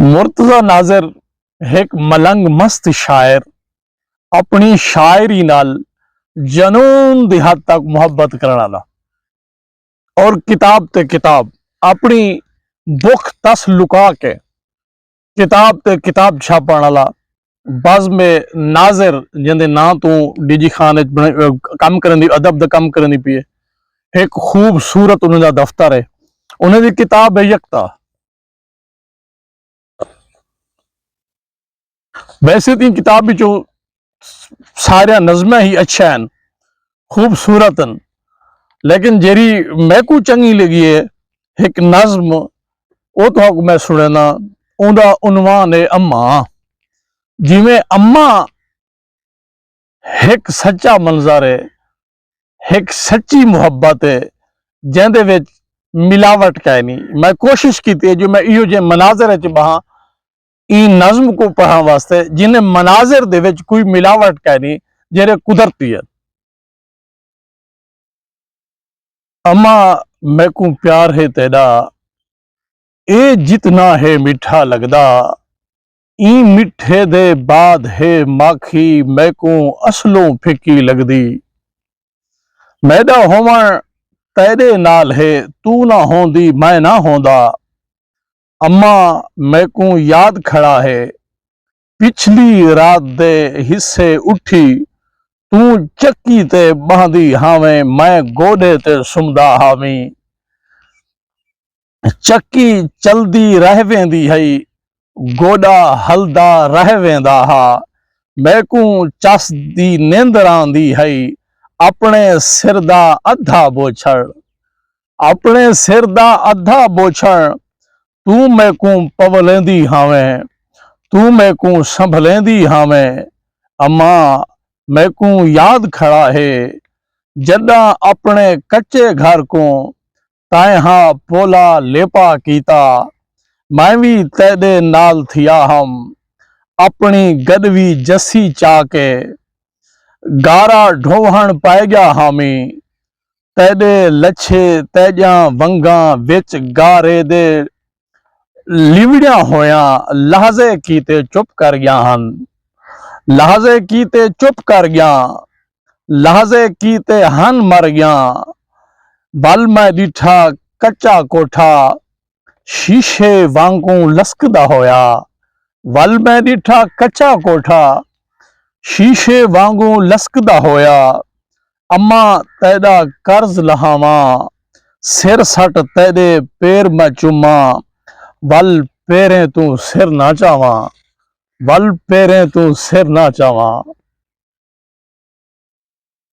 मुर्तजा नाज़िर एक मलंग मस्त शायर अपनी शायरी नाल जनून दी हद तक मुहब्बत करने वाला और किताब ते किताब अपनी बुख तस लुका के किताब ते किताब छापण वाला बज़्म नाज़िर जिंदे ना तू डीजी खान कम करन दी अदब दा कम करन दी पई है। एक खूबसूरत उन्हें दा दफ्तर है, उन्हें दी किताब है यकता। वैसे तो किताब विचों सारे नज़में ही अच्छा हैं, खूबसूरत हैं, लेकिन जेरी मैकू चंगी लगी है एक नज़म वो तो मैं सुनना उनका उन्वान है अम्मा। जिमें अम्मा एक सच्चा मंजर है, एक सच्ची मुहब्बत है जिंदे विच मिलावट कै नहीं। मैं कोशिश की है जो मैं इहो जे मनाजर च बहां ई नज़म को पढ़ा वास्ते जिन्हें मनाजिर दे विच कोई मिलावट कै नहीं, जेरे कुदरती है। अम्मा मैकू प्यार है तेरा ए जितना है मीठा लगदा, ई मिठे दे बाद है माखी मैकू असलों फिकी लगदी। मैदा होवण तेरे नाल है तू ना होंदी मैं ना होंदा। अम्मा मैकू याद खड़ा है पिछली रात दे हिस्से उठी तू चक्की ते बहदी हावें मैं गोडे ते सुमदा हावी। चक्की चलदी रह वेंदी है गोडा हलदा रह वेंदा हा। मैकू चस दी नींदर आंदी है अपने सिर दा अद्धा बोछड़। अपने सिर दा अद्धा बोछड़ तू मैकू पवलेंदी हावें, तू मैकू संभलेंदी हावें। अम्मा मैकू याद खड़ा है जदा अपने कच्चे घर को तायहा पोला लेपा कीता। मैं भी तेरे नाल थिया हम अपनी गदवी जसी चाके गारा ढोहण पाए गया हामी। तेरे लच्छे तेजा वंगा विच गारे दे लिवड़िया होया लहजे कीते चुप कर गया हन। लहजे कीते चुप कर गया, लहजे कीते हन मर गया। बल मैं डिठा कच्चा कोठा शीशे वांगू लसकदा होया। वल मैं डिठा कच्चा कोठा शीशे वांगू लसकदा होया। अम्मा तेरा कर्ज लहावा सिर सट तेरे पैर मैं चुमा। वल पेरें तू सिर ना चावा, वल पेरें तू सिर ना चावा।